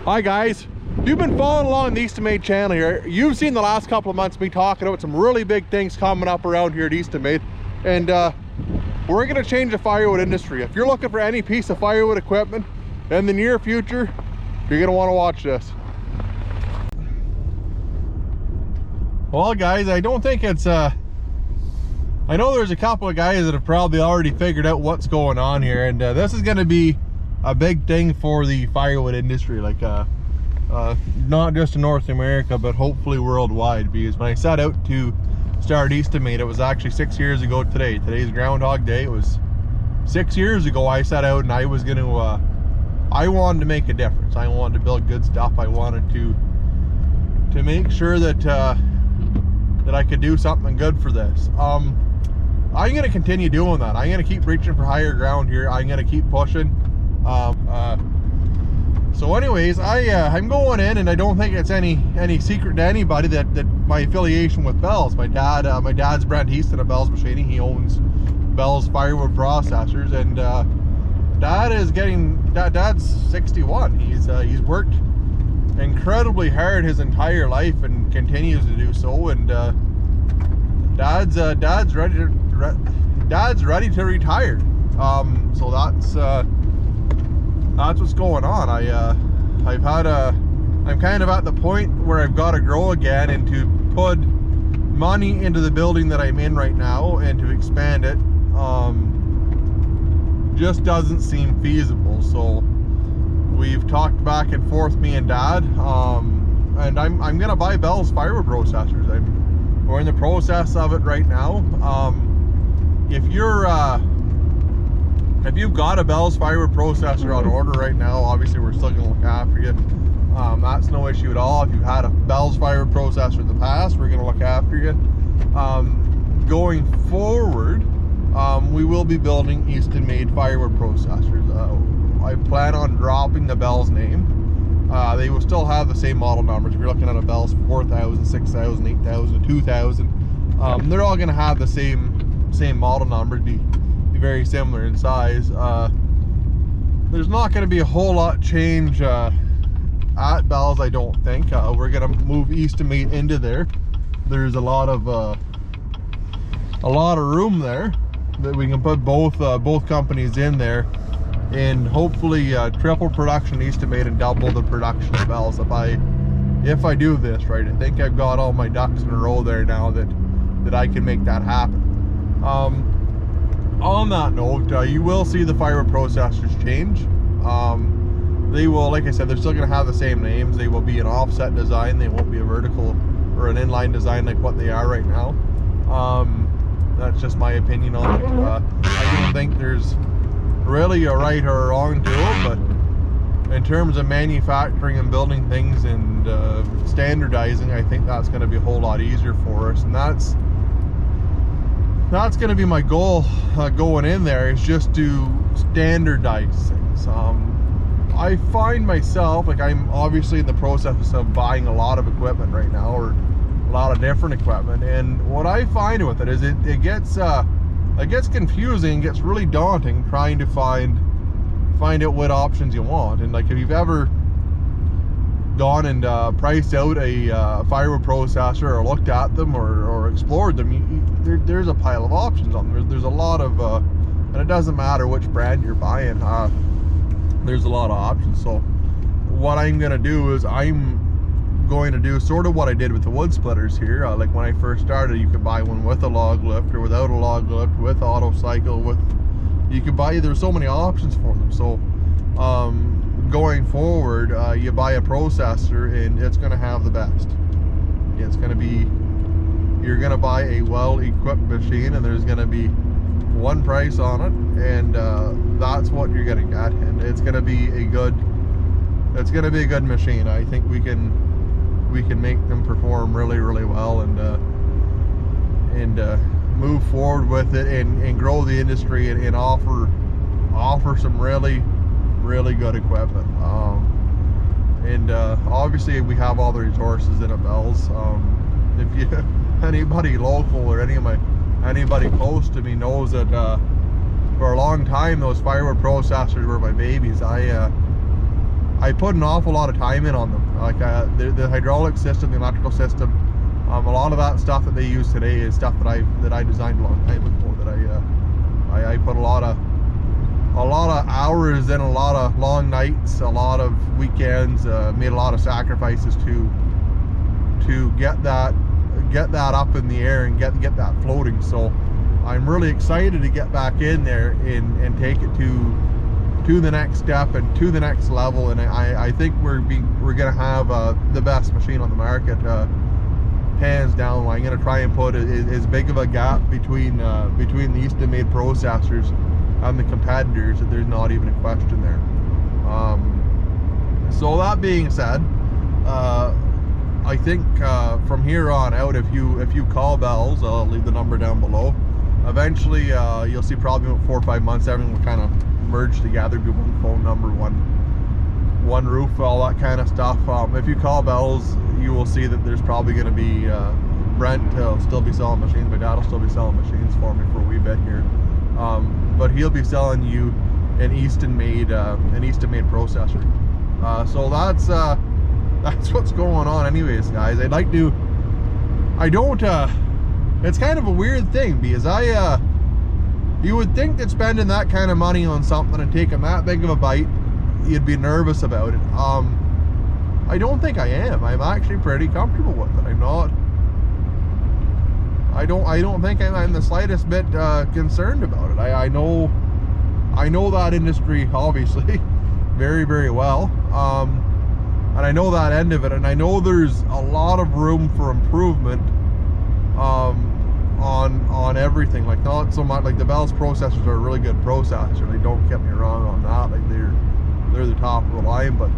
Hi guys, if you've been following along the Eastonmade channel here, you've seen the last couple of months me talking about some really big things coming up around here at Eastonmade, and we're going to change the firewood industry. If you're looking for any piece of firewood equipment in the near future, you're going to want to watch this. Well guys, I don't think it's I know there's a couple of guys that have probably already figured out what's going on here, and this is going to be a big thing for the firewood industry, like not just in North America, but hopefully worldwide. Because when I set out to start Eastonmade, it was actually 6 years ago today. Today's Groundhog Day. It was 6 years ago I set out, and I was going to I wanted to make a difference. I wanted to build good stuff. I wanted to make sure that that I could do something good for this. I'm going to continue doing that. I'm going to keep reaching for higher ground here. I'm going to keep pushing. So anyways, I'm going in, and I don't think it's any secret to anybody that my affiliation with Bell's. My dad's Brent Easton at Bell's Machining. He owns Bell's Firewood Processors, and Dad's 61. He's worked incredibly hard his entire life and continues to do so, and Dad's ready to retire. So that's what's going on. I'm kind of at the point where I've got to grow again, and to put money into the building that I'm in right now and to expand it just doesn't seem feasible. So we've talked back and forth, me and Dad, and I'm gonna buy Bell's Firewood Processors. We're in the process of it right now. If you've got a Bell's Firewood Processor on order right now, obviously we're still gonna look after you. That's no issue at all. If you've had a Bell's Firewood Processor in the past, we're gonna look after you. Going forward, we will be building Eastonmade Firewood Processors. I plan on dropping the Bell's name. They will still have the same model numbers. If you're looking at a Bell's 4000, 6000, 8000, 2000, they're all gonna have the same model numbers, be very similar in size. There's not going to be a whole lot change at Bell's, I don't think. We're going to move Eastonmade into there. There's a lot of room there that we can put both companies in there, and hopefully triple production Eastonmade and double the production of Bell's if I do this right. I think I've got all my ducks in a row there now that I can make that happen. On that note, you will see the firewood processors change. They will, like I said, they're still going to have the same names. They will be an offset design. They won't be a vertical or an inline design like what they are right now. That's just my opinion on it. I don't think there's really a right or a wrong to it, but in terms of manufacturing and building things and standardizing, I think that's going to be a whole lot easier for us, and that's going to be my goal going in there, is just to standardize things. I find myself, like, I'm obviously in the process of buying a lot of equipment right now, or a lot of different equipment, and what I find with it is it gets confusing, gets really daunting trying to find out what options you want. And like, if you've ever gone and priced out a firewood processor, or looked at them, or explored them, there's a pile of options on them. There's a lot of and it doesn't matter which brand you're buying, there's a lot of options. So what I'm going to do is I'm going to do sort of what I did with the wood splitters here. Like when I first started, you could buy one with a log lift or without a log lift, with auto cycle, you could buy, there's so many options for them. So going forward, you buy a processor and it's going to have the best. It's going to be, you're going to buy a well-equipped machine, and there's going to be one price on it, and that's what you're going to get, and it's going to be a good machine. I think we can make them perform really, really well, and move forward with it, and grow the industry, and offer some really, really good equipment. Obviously we have all the resources in Bell's. If anybody local or anybody close to me knows that for a long time those firewood processors were my babies. I put an awful lot of time in on them. Like the hydraulic system, the electrical system, a lot of that stuff that they use today is stuff that I designed a long time ago. That I put a lot of hours in, a lot of long nights, a lot of weekends, made a lot of sacrifices to get that up in the air and get that floating. So I'm really excited to get back in there and take it to the next step and to the next level. And I think we're gonna have the best machine on the market, hands down. I'm gonna try and put as big of a gap between the Eastonmade processors and the competitors that there's not even a question there. So that being said, I think from here on out, if you call Bells, I'll leave the number down below. Eventually, you'll see probably about 4 or 5 months, everything will kind of merge together, be one phone number, one roof, all that kind of stuff. If you call Bells, you will see that there's probably going to be Brent will still be selling machines. My dad will still be selling machines for me for a wee bit here, but he'll be selling you an Eastonmade processor. So that's what's going on, anyways, guys. It's kind of a weird thing, because you would think that spending that kind of money on something and taking that big of a bite, you'd be nervous about it. I don't think I am. I'm actually pretty comfortable with it. I'm not. I don't think I'm the slightest bit concerned about it. I know that industry obviously very, very well, and I know that end of it, and I know there's a lot of room for improvement on everything. Like, not so much like the Bells processors are a really good processor. They don't get me wrong on that. Like, they're the top of the line, but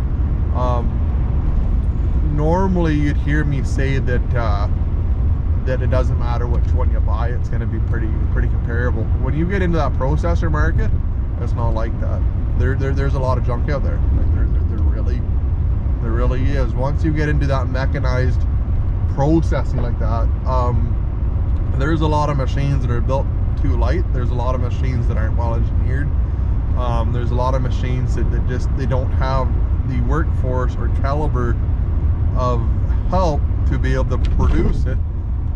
normally you'd hear me say that it doesn't matter which one you buy, it's going to be pretty comparable. When you get into that processor market, it's not like that. There's a lot of junk out there. Like, there really is. Once you get into that mechanized processing like that, there's a lot of machines that are built too light. There's a lot of machines that aren't well engineered. There's a lot of machines that they don't have the workforce or caliber of help to be able to produce it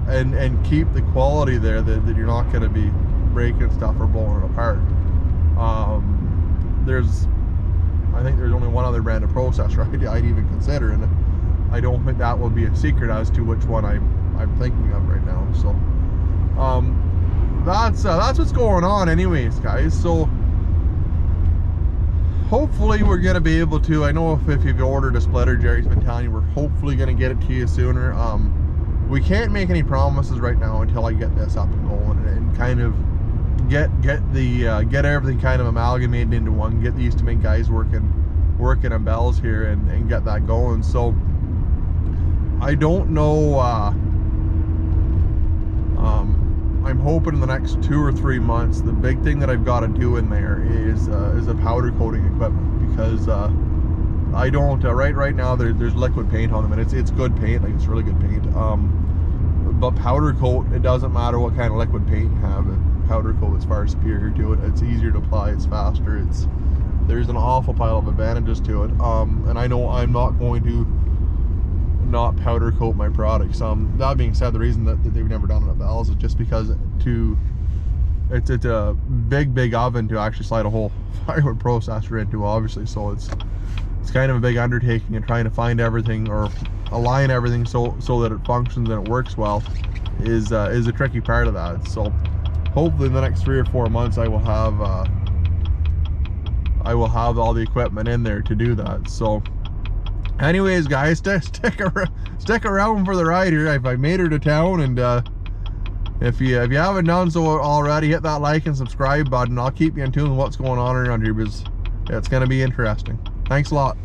and keep the quality there, that you're not going to be breaking stuff or blowing it apart. I think there's only one other brand of processor I'd even consider, and I don't think that will be a secret as to which one I'm thinking of right now. So that's what's going on, anyways, guys. So hopefully we're gonna be able to. I know if you've ordered a splitter, Jerry's been telling you, we're hopefully gonna get it to you sooner. We can't make any promises right now until I get this up and going and kind of get everything kind of amalgamated into one, get the Eastonmade guys working on Bells here and get that going. So I don't know. I'm hoping in the next 2 or 3 months, the big thing that I've got to do in there is a powder coating equipment, because I don't right now there's liquid paint on them, and it's good paint, like it's really good paint. But powder coat, it doesn't matter what kind of liquid paint you have. Powder coat is far superior to it. It's easier to apply. It's faster. There's an awful pile of advantages to it. And I know I'm not going to not powder coat my products. That being said, the reason that they've never done it at Bells is just because it's a big oven to actually slide a whole firewood processor into, obviously. So it's kind of a big undertaking, and trying to find everything or align everything so that it functions and it works well is a tricky part of that. So hopefully in the next 3 or 4 months I will have all the equipment in there to do that. So anyways, guys, stick around for the ride here. I made her to town, and if you haven't done so already, hit that like and subscribe button. I'll keep you in tune with what's going on around here, because it's going to be interesting. Thanks a lot.